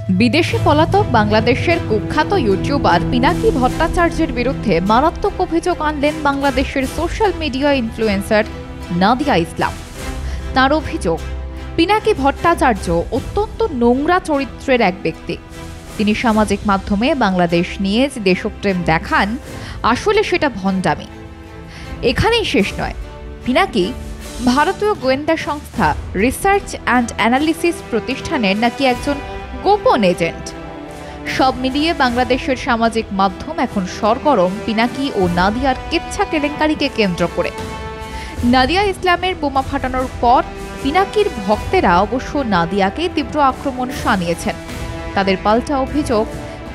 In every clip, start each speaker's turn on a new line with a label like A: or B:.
A: বিদেশে পলাতক বাংলাদেশের কুখ্যাত ইউটিউবার পিনাকি ভট্টাচার্যের বিরুদ্ধে মারাত্মক অভিযোগ আনলেন বাংলাদেশের সোশ্যাল মিডিয়া ইনফ্লুয়েন্সার নাদিয়া ইসলাম। তার অভিযোগ, পিনাকি ভট্টাচার্য অত্যন্ত নোংরা চরিত্রের এক ব্যক্তি। তিনি সামাজিক মাধ্যমে বাংলাদেশ নিয়ে যে দেশপ্রেম দেখান, আসলে সেটা ভণ্ডামি। এখানেই শেষ নয়, পিনাকি ভারতীয় গোয়েন্দা সংস্থা রিসার্চ অ্যান্ড অ্যানালিসিস প্রতিষ্ঠানের নাকি একজন গোপন এজেন্ট। সব মিলিয়ে বাংলাদেশের সামাজিক মাধ্যম এখন সরগরম পিনাকি ও নাদিয়ার কেচ্ছা কেলেঙ্কারিকে কেন্দ্র করে। নাদিয়া ইসলামের বোমা ফাটানোর পর পিনাকির ভক্তেরা অবশ্য নাদিয়াকে তীব্র আক্রমণ শানিয়েছেন। তাদের পাল্টা অভিযোগ,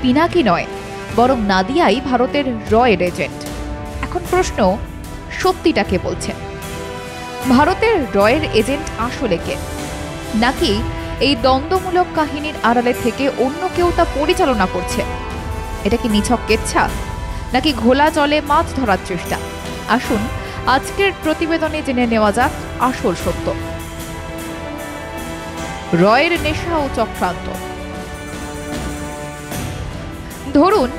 A: পিনাকি নয় বরং নাদিয়াই ভারতের রয়ের এজেন্ট। এখন প্রশ্ন, সত্যিটা কে বলছেন? ভারতের রয়ের এজেন্ট আসলে কে? নাকি এই দ্বন্দ্বমূলক কাহিনীর আড়ালে থেকে অন্য কেউ তা পরিচালনা করছে? এটা কি নিছক কেচ্ছা, নাকি ঘোলা জলে মাছ ধরার চেষ্টা? আসুন আজকের প্রতিবেদনে জেনে নেওয়া যাক আসল সত্য। রয়ের নেশা ও চক্রান্ত। ধরুন,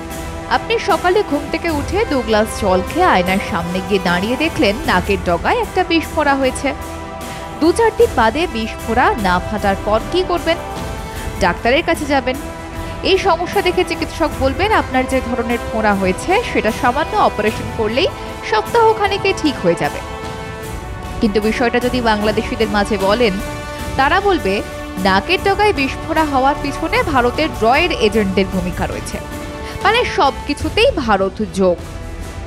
A: আপনি সকালে ঘুম থেকে উঠে 2 গ্লাস জল খেয়ে আয়নার সামনে গিয়ে দাঁড়িয়ে দেখলেন নাকের ডগায় একটা বিষ ফোঁড়া হয়েছে। 2-4 দিন বাদে বিষ ফোঁড়া না ফাটার পর কি করবেন? ডাক্তারের কাছে যাবেন। এই সমস্যা দেখে চিকিৎসক বলবেন আপনার যে ধরনের ফোঁড়া হয়েছে সেটা সামান্য অপারেশন করলেই সপ্তাহখানেকে ঠিক হয়ে যাবে। কিন্তু বিষয়টা যদি বাংলাদেশিদের মাঝে বলেন, তারা বলবে নাকের ডগায় বিষ ফোঁড়া হওয়ার পিছনে ভারতের রয়ের এজেন্টদের ভূমিকা রয়েছে। মানে সবকিছুতেই ভারত যোগ।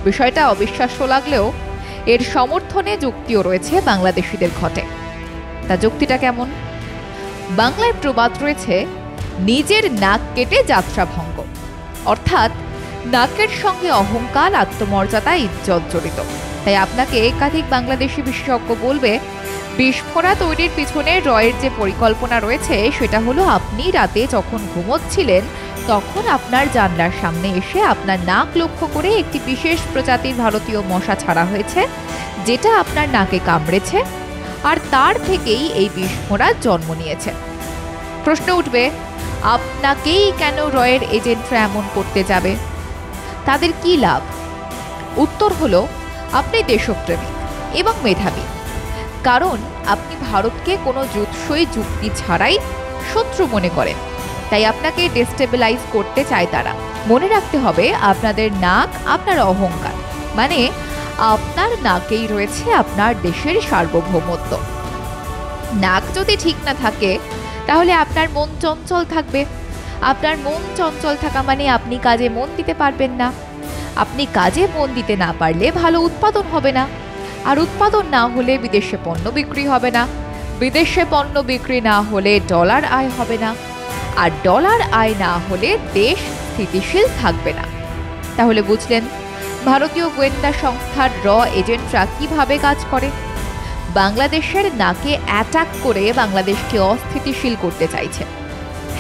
A: বিষয়টা অবিশ্বাস্য লাগলেও এর সমর্থনে যুক্তিও রয়েছে বাংলাদেশিদের ঘটে। তা যুক্তিটা কেমন? বাংলায় প্রবাদ রয়েছে, নিজের নাক কেটে যাত্রা ভঙ্গ। অর্থাৎ নাকের সঙ্গে অহংকার, আত্মমর্যাদা, ইজ্জত জড়িত। তাই আপনাকে একাধিক বাংলাদেশি বিশেষজ্ঞ বলবে, বিস্ফোরা তৈরির পিছনে রয়ের যে পরিকল্পনা রয়েছে সেটা হলো আপনি রাতে যখন ঘুমোচ্ছিলেন তখন আপনার জানলার সামনে এসে আপনার নাক লক্ষ্য করে একটি বিশেষ প্রজাতির ভারতীয় মশা ছাড়া হয়েছে, যেটা আপনার নাকে কামড়েছে, আর তার থেকেই এই বিস্ফোরার জন্ম নিয়েছে। প্রশ্ন উঠবে, আপনাকেই কেন রয়ের এজেন্টরা এমন করতে যাবে? তাদের কি লাভ? উত্তর হলো, আপনি দেশপ্রেমিক এবং মেধাবী। কারণ আপনি ভারতকে কোনো জুৎসই যুক্তি ছাড়াই শত্রু মনে করেন। তাই আপনাকে ডেস্টেবিলাইজ করতে চায় তারা। মনে রাখতে হবে, আপনাদের নাক আপনার অহংকার। মানে আপনার নাকেই রয়েছে আপনার দেশের সার্বভৌমত্ব। নাক যদি ঠিক না থাকে তাহলে আপনার মন চঞ্চল থাকবে। আপনার মন চঞ্চল থাকা মানে আপনি কাজে মন দিতে পারবেন না। আপনি কাজে মন দিতে না পারলে ভালো উৎপাদন হবে না। আর উৎপাদন না হলে বিদেশে পণ্য বিক্রি হবে না। বিদেশে পণ্য বিক্রি না হলে ডলার আয় হবে না। আর ডলার আয় না হলে দেশ স্থিতিশীল থাকবে না। তাহলে বুঝলেন ভারতীয় গোয়েন্দা সংস্থার র এজেন্টরা কিভাবে কাজ করে? বাংলাদেশের নাকে অ্যাটাক করে বাংলাদেশকে অস্থিতিশীল করতে চাইছে।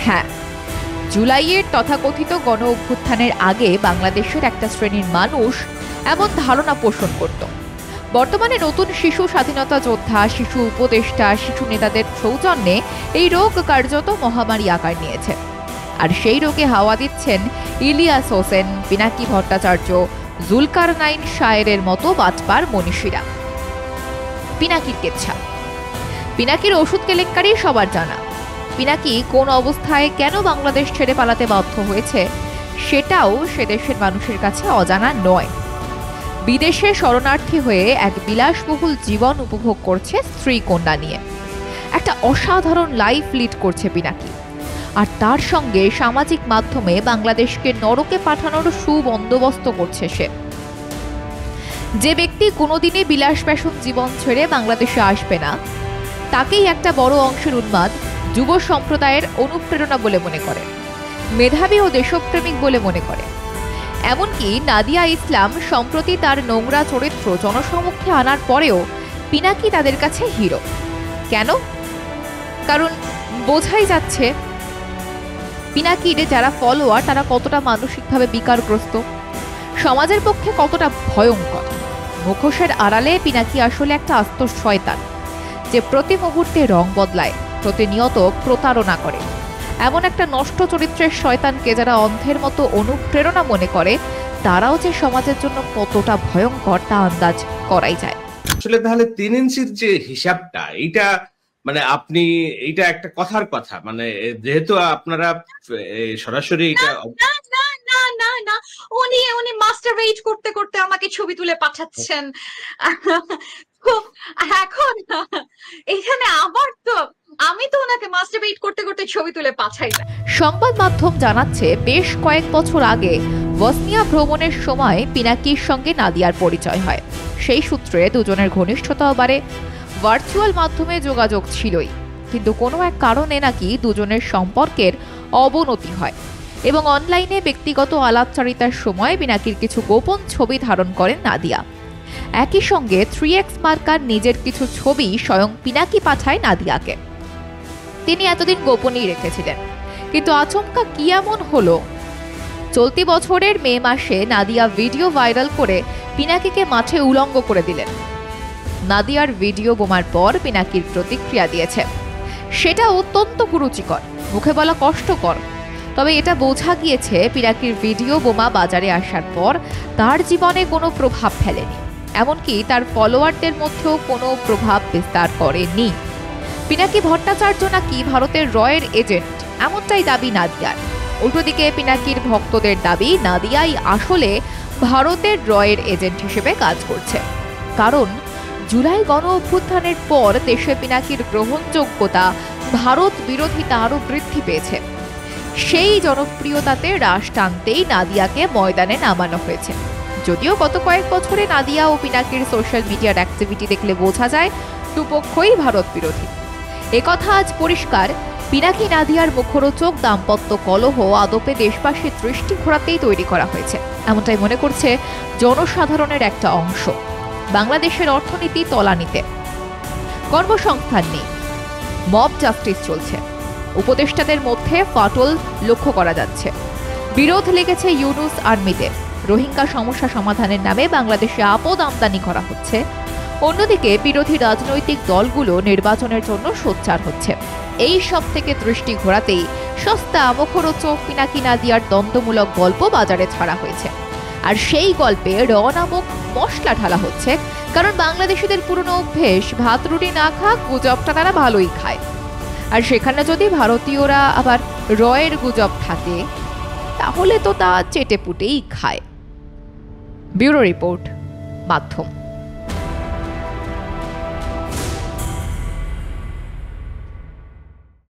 A: হ্যাঁ, জুলাইয়ের তথাকথিত গণ অভ্যুত্থানের আগে বাংলাদেশের একটা শ্রেণীর মানুষ এমন ধারণা পোষণ করত। বর্তমানে নতুন শিশু স্বাধীনতা যোদ্ধা, শিশু উপদেষ্টা, শিশু নেতাদের সৌজন্যে এই রোগ কার্যত মহামারী আকার নিয়েছে। আর সেই রোগে হাওয়া দিচ্ছেন ইলিয়াস হোসেন, পিনাকি ভট্টাচার্য, জুলকারনাইন শায়েরের মতো বাটপার মনীষীরা। পিনাকির কেচ্ছা। পিনাকির ওষুধ কেলেঙ্কারি সবার জানা। পিনাকি কোন অবস্থায় কেন বাংলাদেশ ছেড়ে পালাতে বাধ্য হয়েছে সেটাও সে দেশের মানুষের কাছে অজানা নয়। বিদেশে শরণার্থী হয়ে এক বিলাসবহুল জীবন উপভোগ করছে স্ত্রী কন্যা নিয়ে। একটা অসাধারণ লাইফ লিড করছে পিনাকি। আর তার সঙ্গে সামাজিক মাধ্যমে বাংলাদেশকে নরকে পাঠানোর সুবন্দোবস্ত করছে সে। যে ব্যক্তি কোনোদিনই বিলাসব্যসন জীবন ছেড়ে বাংলাদেশে আসবে না, তাকেই একটা বড় অংশের উন্মাদ যুব সম্প্রদায়ের অনুপ্রেরণা বলে মনে করে, মেধাবী ও দেশপ্রেমিক বলে মনে করে। এমনকি নাদিয়া ইসলাম সম্প্রতি তার নোংরা চরিত্র জনসমক্ষে আনার পরেও পিনাকি তাদের কাছে হিরো। কেন? কারণ বোঝাই যাচ্ছে পিনাকির যারা ফলোয়ার তারা কতটা মানসিকভাবে বিকারগ্রস্ত, সমাজের পক্ষে কতটা ভয়ঙ্কর। মুখোশের আড়ালে পিনাকি আসলে একটা আস্ত শয়তান, যে প্রতি মুহূর্তে রং বদলায়, প্রতিনিয়ত প্রতারণা করে, এমন একটা নষ্ট চরিত্রের শয়তানকে যারা অন্ধের মতো অনুপ্রেরণা মনে করে, তারাও যে সমাজের জন্য কতটা ভয়ঙ্কর তা আন্দাজ করাই যায়।
B: আসলে তাহলে 3 ইঞ্চির যে হিসাবটা, এইটা মানে আপনি, এইটা একটা কথার কথা, মানে যেহেতু আপনারা সরাসরি এটা
C: না না না না না, উনি উনি মাস্টারবেট করতে করতে আমাকে ছবি তুলে পাঠাচ্ছেন। তো এখন এখানে আমার তো, আমি তো ওনাকে মাস্টারবেট করতে করতে ছবি তুলে পাঠাই না।
A: সংবাদ মাধ্যম জানাচ্ছে বেশ কয়েক বছর আগে বসনিয়া ভ্রমণের সময় পিনাকির সঙ্গে নাদিয়ার পরিচয় হয়। সেই সূত্রে দুজনের ঘনিষ্ঠতাও বাড়ে। ভার্চুয়াল মাধ্যমে যোগাযোগ ছিলই, কিন্তু কোনো এক কারণে নাকি দুজনের সম্পর্কের অবনতি হয় এবং অনলাইনে ব্যক্তিগত আলাপচারিতার সময় পিনাকির কিছু গোপন ছবি ধারণ করেন নাদিয়া। একই সঙ্গে 3x মার্কার নিজের কিছু ছবি স্বয়ং পিনাকি পাঠায় নাদিয়াকে। তিনি এতদিন গোপনই রেখেছিলেন, কিন্তু আচমকা কি এমন হলো? চলতি বছরের মে মাসে নাদিয়া ভিডিও ভাইরাল করে পিনাকিকে মাঠে উলঙ্গ করে দিলেন। নাদিয়ার ভিডিও বোমার পর পিনাকির প্রতিক্রিয়া দিয়েছে। সেটা অত্যন্ত কুরুচিকর, মুখে বলা কষ্টকর। তবে এটা বোঝা গিয়েছে পিনাকির ভিডিও বোমা বাজারে আসার পর তার জীবনে কোনো প্রভাব ফেলেনি, এমনকি তার ফলোয়ারদের মধ্যেও কোনো প্রভাব বিস্তার করেনি। পিনাকি ভট্টাচার্য নাকি ভারতের রয়ের এজেন্ট, এমনটাই দাবি নাদিয়ার। উল্টোদিকে পিনাকির ভক্তদের দাবি নাদিয়াই আসলে ভারতের রয়ের এজেন্ট হিসেবে কাজ করছে। কারণ জুলাই গণ অভ্যুত্থানের পর দেশে পিনাকির গ্রহণযোগ্যতা, ভারত বিরোধিতা আরও বৃদ্ধি পেয়েছে। সেই জনপ্রিয়তাতে রাশ টানতেই নাদিয়াকে ময়দানে নামানো হয়েছে। যদিও গত কয়েক বছরে নাদিয়া ও পিনাকির সোশ্যাল মিডিয়ার অ্যাক্টিভিটি দেখলে বোঝা যায় দুপক্ষই ভারত বিরোধী। একথা আজ পরিষ্কার। পিনাকি নাদিয়ার মুখরোচক দাম্পত্য কলহ আদপে দেশবাসীর দৃষ্টি ঘোরাতেই তৈরি করা হয়েছে, এমনটাই মনে করছে জনসাধারণের একটা অংশ। বাংলাদেশের অর্থনীতি তলানিতে, কর্মসংস্থান নেই, মব জাস্টিস চলছে, উপদেষ্টাদের মধ্যে ফাটল লক্ষ্য করা যাচ্ছে, বিরোধ লেগেছে ইউনুস আর্মিদের, রোহিঙ্গা সমস্যা সমাধানের নামে বাংলাদেশে আপদ আমদানি করা হচ্ছে। অন্যদিকে বিরোধী রাজনৈতিক দলগুলো নির্বাচনের জন্য সোচ্চার হচ্ছে। এই সব থেকে দৃষ্টি ঘোরাতেই সস্তা মুখরোচক পিনাকি নাদিয়ার দ্বন্দ্বমূলক গল্প বাজারে ছাড়া হয়েছে। আর সেই গল্পে র নামক মশলা ঢালা হচ্ছে, কারণ বাংলাদেশিদের পুরনো অভ্যেস ভাত রুটি না খাক, গুজবটা তারা ভালোই খায়। আর সেখানে যদি ভারতীয়রা আবার রয়ের গুজব থাকে, তাহলে তো তা চেটেপুটেই খায়। ব্যুরো রিপোর্ট, মাধ্যম।